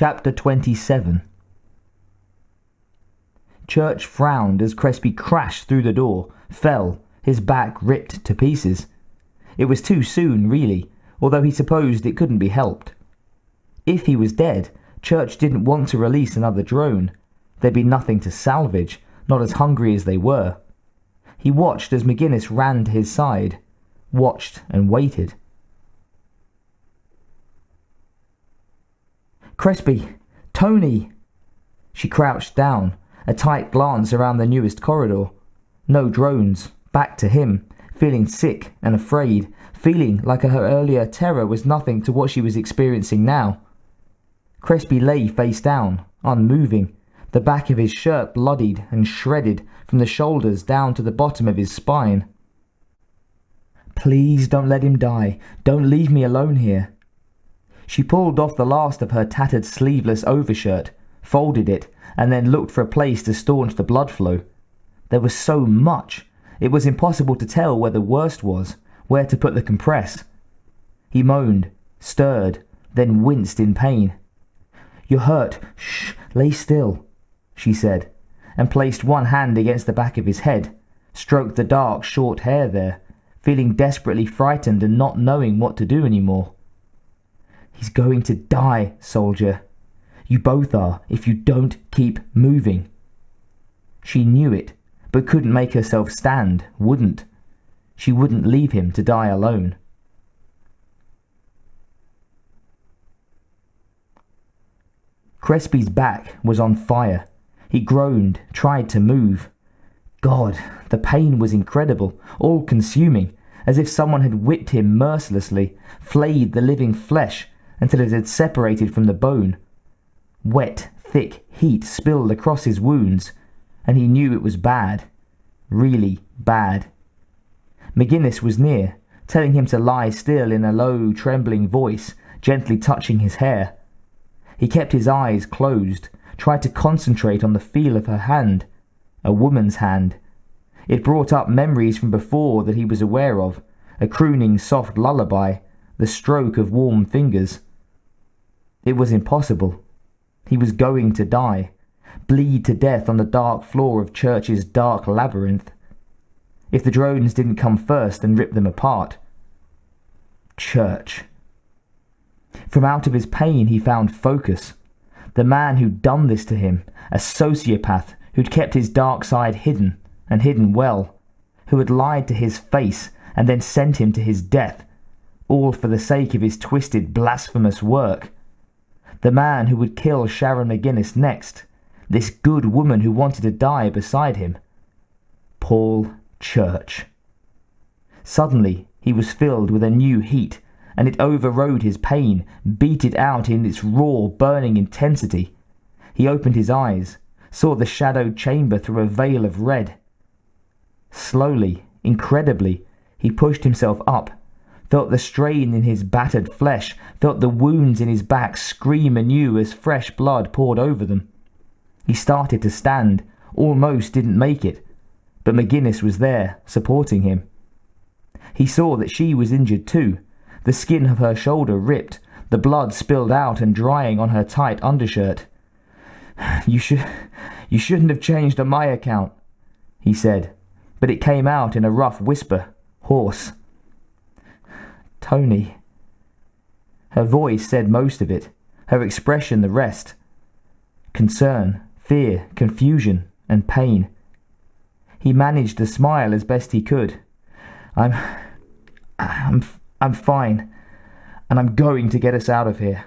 Chapter 27. Church frowned as Crespi crashed through the door, fell, his back ripped to pieces. It was too soon, really, although he supposed it couldn't be helped. If he was dead, Church didn't want to release another drone. There'd be nothing to salvage, not as hungry as they were. He watched as McGinnis ran to his side, watched and waited. "Crespi! Tony!" She crouched down, a tight glance around the newest corridor. No drones, back to him, feeling sick and afraid, feeling like her earlier terror was nothing to what she was experiencing now. Crespi lay face down, unmoving, the back of his shirt bloodied and shredded from the shoulders down to the bottom of his spine. "Please don't let him die. Don't leave me alone here." She pulled off the last of her tattered sleeveless overshirt, folded it, and then looked for a place to staunch the blood flow. There was so much, it was impossible to tell where the worst was, where to put the compress. He moaned, stirred, then winced in pain. "You're hurt. Shh, lay still," she said, and placed one hand against the back of his head, stroked the dark, short hair there, feeling desperately frightened and not knowing what to do anymore. "He's going to die, soldier. You both are, if you don't keep moving." She knew it, but couldn't make herself stand, wouldn't. She wouldn't leave him to die alone. Crespi's back was on fire. He groaned, tried to move. God, the pain was incredible, all-consuming, as if someone had whipped him mercilessly, flayed the living flesh until it had separated from the bone. Wet, thick heat spilled across his wounds, and he knew it was bad. Really bad. McGinnis was near, telling him to lie still in a low, trembling voice, gently touching his hair. He kept his eyes closed, tried to concentrate on the feel of her hand. A woman's hand. It brought up memories from before that he was aware of, a crooning soft lullaby, the stroke of warm fingers. It was impossible. He was going to die, bleed to death on the dark floor of Church's dark labyrinth. If the drones didn't come first and rip them apart. Church. From out of his pain he found focus. The man who'd done this to him, a sociopath who'd kept his dark side hidden, and hidden well, who had lied to his face and then sent him to his death, all for the sake of his twisted, blasphemous work. The man who would kill Sharon McGinnis next, this good woman who wanted to die beside him. Paul Church. Suddenly he was filled with a new heat, and it overrode his pain, beat it out in its raw, burning intensity. He opened his eyes, saw the shadowed chamber through a veil of red. Slowly, incredibly, he pushed himself up, felt the strain in his battered flesh, felt the wounds in his back scream anew as fresh blood poured over them. He started to stand, almost didn't make it, but McGinnis was there, supporting him. He saw that she was injured too, the skin of her shoulder ripped, the blood spilled out and drying on her tight undershirt. You shouldn't have changed on my account," he said, but it came out in a rough whisper, hoarse. "Tony." Her voice said most of it, her expression the rest. Concern, fear, confusion, and pain. He managed to smile as best he could. I'm fine, and I'm going to get us out of here."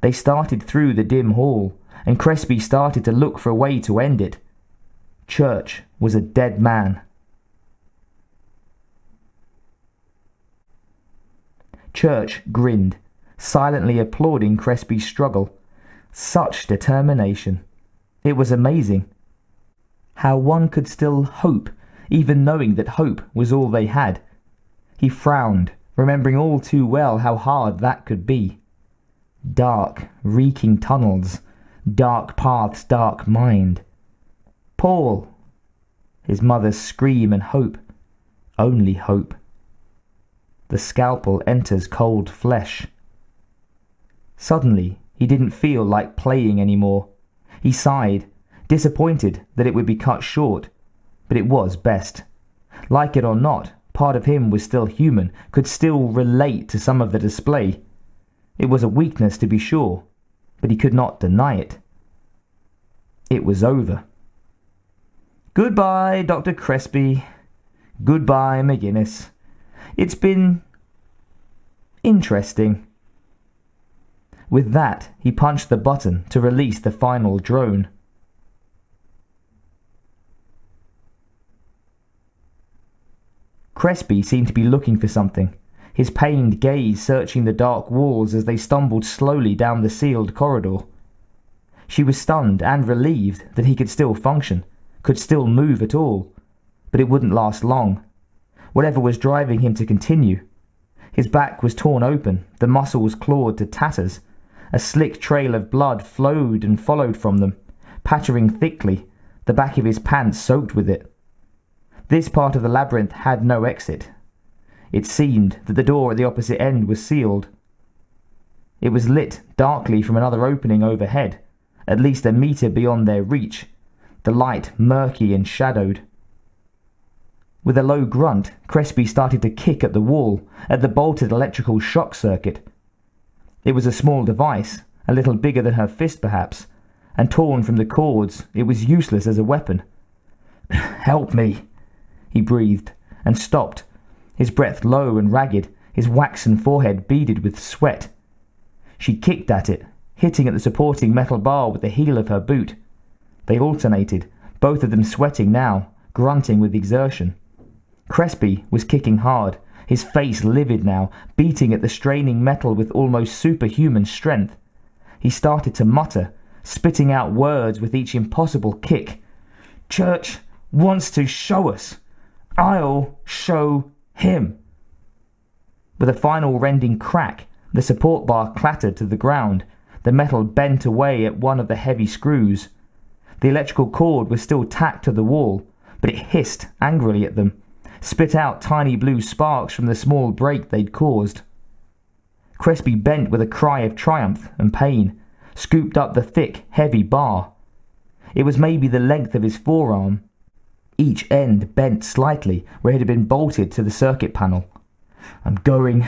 They started through the dim hall, and Crespi started to look for a way to end it. Church was a dead man. Church grinned, silently applauding Crespi's struggle. Such determination. It was amazing. How one could still hope, even knowing that hope was all they had. He frowned, remembering all too well how hard that could be. Dark, reeking tunnels, dark paths, dark mind. "Paul!" His mother's scream and hope. Only hope. The scalpel enters cold flesh. Suddenly, He didn't feel like playing anymore. He sighed, disappointed that it would be cut short, but it was best. Like it or not, part of him was still human, could still relate to some of the display. It was a weakness, to be sure, but he could not deny it. It was over. Goodbye, Dr. Crespi. Goodbye, McGinnis. It's been interesting. With that, he punched the button to release the final drone. Crespi seemed to be looking for something, his pained gaze searching the dark walls as they stumbled slowly down the sealed corridor. She was stunned and relieved that he could still function, could still move at all, but it wouldn't last long. Whatever was driving him to continue. His back was torn open, the muscles clawed to tatters. A slick trail of blood flowed and followed from them, pattering thickly, the back of his pants soaked with it. This part of the labyrinth had no exit. It seemed that the door at the opposite end was sealed. It was lit darkly from another opening overhead, at least a meter beyond their reach, the light murky and shadowed. With a low grunt, Crespi started to kick at the wall, at the bolted electrical shock circuit. It was a small device, a little bigger than her fist perhaps, and torn from the cords, it was useless as a weapon. "Help me," he breathed, and stopped, his breath low and ragged, his waxen forehead beaded with sweat. She kicked at it, hitting at the supporting metal bar with the heel of her boot. They alternated, both of them sweating now, grunting with exertion. Crespi was kicking hard, his face livid now, beating at the straining metal with almost superhuman strength. He started to mutter, spitting out words with each impossible kick. "Church wants to show us. I'll show him." With a final rending crack, the support bar clattered to the ground, the metal bent away at one of the heavy screws. The electrical cord was still tacked to the wall, but it hissed angrily at them, spit out tiny blue sparks from the small break they'd caused. Crespi bent with a cry of triumph and pain, scooped up the thick, heavy bar. It was maybe the length of his forearm, each end bent slightly where it had been bolted to the circuit panel. "I'm going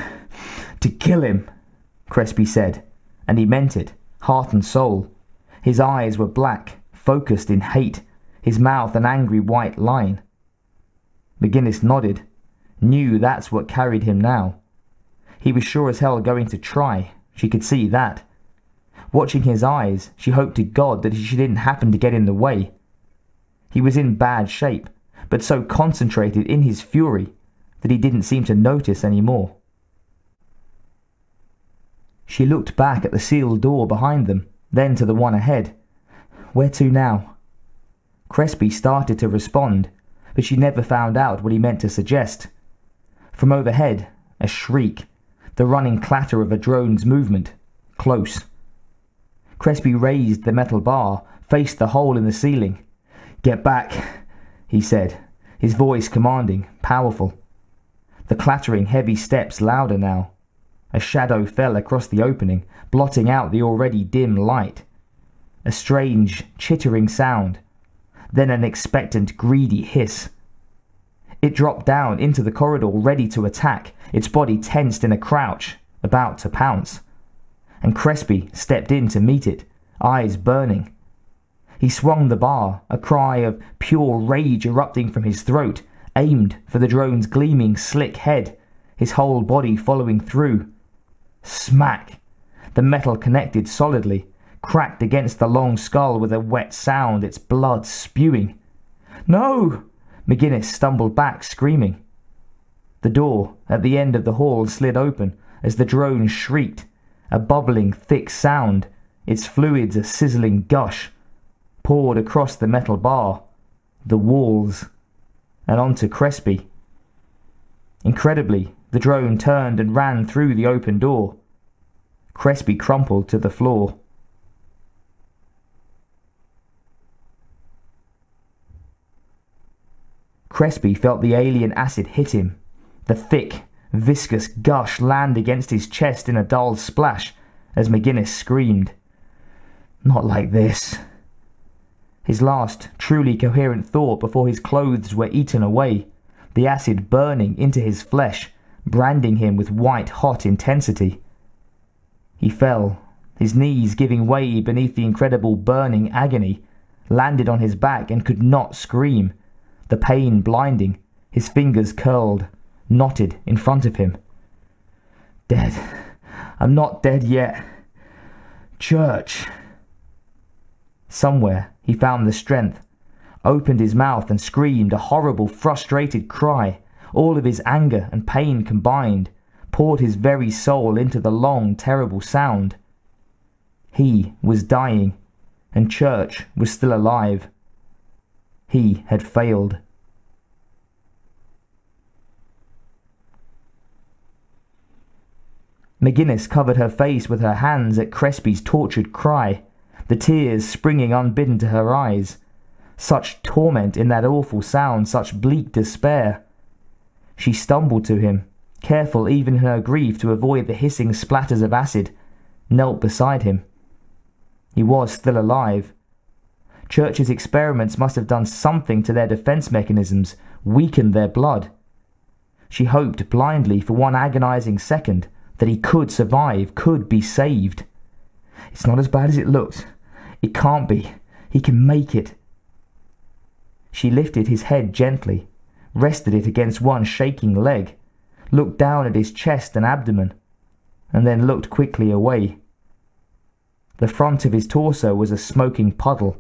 to kill him," Crespi said, and he meant it, heart and soul. His eyes were black, focused in hate, his mouth an angry white line. McGinnis nodded, knew that's what carried him now. He was sure as hell going to try, she could see that. Watching his eyes, she hoped to God that she didn't happen to get in the way. He was in bad shape, but so concentrated in his fury that he didn't seem to notice any more. She looked back at the sealed door behind them, then to the one ahead. Where to now? Crespi started to respond, but she never found out what he meant to suggest. From overhead, a shriek, the running clatter of a drone's movement, close. Crespi raised the metal bar, faced the hole in the ceiling. "Get back," he said, his voice commanding, powerful. The clattering heavy steps louder now. A shadow fell across the opening, blotting out the already dim light. A strange, chittering sound, then an expectant, greedy hiss. It dropped down into the corridor, ready to attack, its body tensed in a crouch, about to pounce. And Crespi stepped in to meet it, eyes burning. He swung the bar, a cry of pure rage erupting from his throat, aimed for the drone's gleaming, slick head, his whole body following through. Smack! The metal connected solidly, cracked against the long skull with a wet sound, its blood spewing. "No!" McGinnis stumbled back, screaming. The door at the end of the hall slid open as the drone shrieked, a bubbling, thick sound, its fluids a sizzling gush, poured across the metal bar, the walls, and onto Crespi. Incredibly, the drone turned and ran through the open door. Crespi crumpled to the floor. Crespi felt the alien acid hit him, the thick, viscous gush land against his chest in a dull splash as McGinnis screamed, Not like this. His last truly coherent thought before his clothes were eaten away, the acid burning into his flesh, branding him with white-hot intensity. He fell, his knees giving way beneath the incredible burning agony, landed on his back and could not scream, the pain blinding, his fingers curled, knotted in front of him. Dead. I'm not dead yet. Church. Somewhere he found the strength, opened his mouth and screamed a horrible, frustrated cry. All of his anger and pain combined, poured his very soul into the long, terrible sound. He was dying, and Church was still alive. He had failed. McGinnis covered her face with her hands at Crespi's tortured cry, the tears springing unbidden to her eyes. Such torment in that awful sound, such bleak despair. She stumbled to him, careful even in her grief to avoid the hissing splatters of acid, knelt beside him. He was still alive. Church's experiments must have done something to their defense mechanisms, weakened their blood. She hoped blindly for one agonizing second that he could survive, could be saved. It's not as bad as it looks. It can't be. He can make it. She lifted his head gently, rested it against one shaking leg, looked down at his chest and abdomen, and then looked quickly away. The front of his torso was a smoking puddle,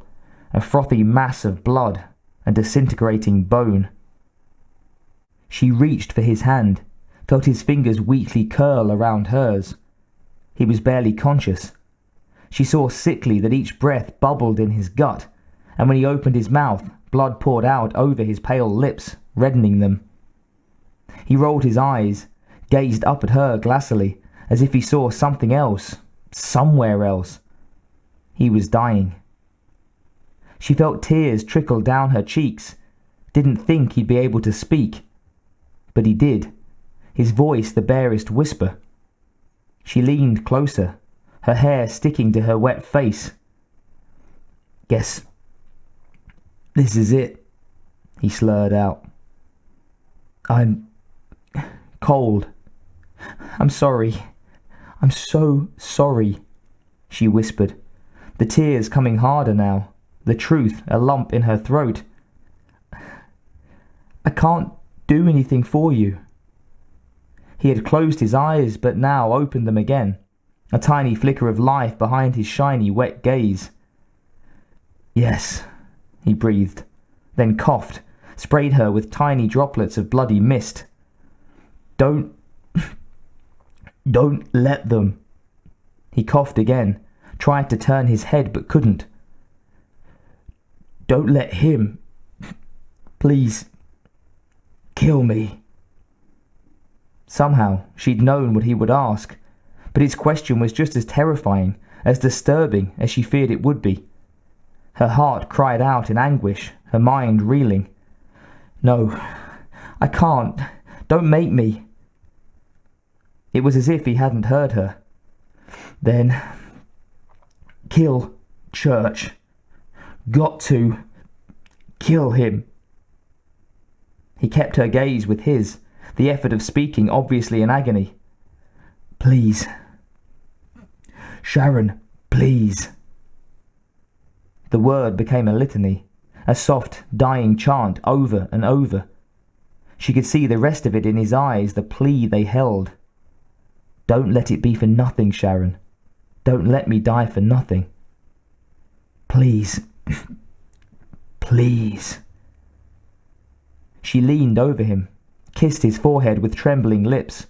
a frothy mass of blood and disintegrating bone. She reached for his hand, felt his fingers weakly curl around hers. He was barely conscious. She saw sickly that each breath bubbled in his gut, and when he opened his mouth, blood poured out over his pale lips, reddening them. He rolled his eyes, gazed up at her glassily, as if he saw something else, somewhere else. He was dying. She felt tears trickle down her cheeks, didn't think he'd be able to speak. But he did, his voice the barest whisper. She leaned closer, her hair sticking to her wet face. Guess this is it, he slurred out. I'm cold. I'm sorry. I'm so sorry, she whispered, the tears coming harder now, the truth a lump in her throat. I can't do anything for you. He had closed his eyes but now opened them again, a tiny flicker of life behind his shiny wet gaze. Yes, he breathed, then coughed, sprayed her with tiny droplets of bloody mist. Don't let them. He coughed again, tried to turn his head but couldn't. Don't let him. Please. Kill me. Somehow she'd known what he would ask, but his question was just as terrifying, as disturbing as she feared it would be. Her heart cried out in anguish, her mind reeling. No, I can't. Don't make me. It was as if he hadn't heard her. Then, kill Church. Got to kill him. He kept her gaze with his, the effort of speaking obviously in agony. Please. Sharon, please. The word became a litany, a soft, dying chant over and over. She could see the rest of it in his eyes, the plea they held. Don't let it be for nothing, Sharon. Don't let me die for nothing. Please. Please. She leaned over him, kissed his forehead with trembling lips,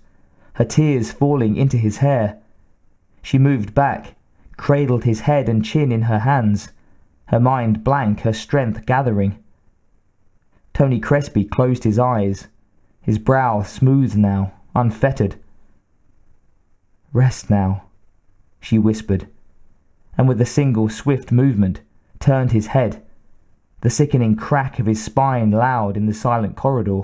her tears falling into his hair. She moved back, cradled his head and chin in her hands, her mind blank, her strength gathering. Tony Crespi closed his eyes, his brow smooth now, unfettered. Rest now, she whispered, and with a single swift movement turned his head, the sickening crack of his spine loud in the silent corridor.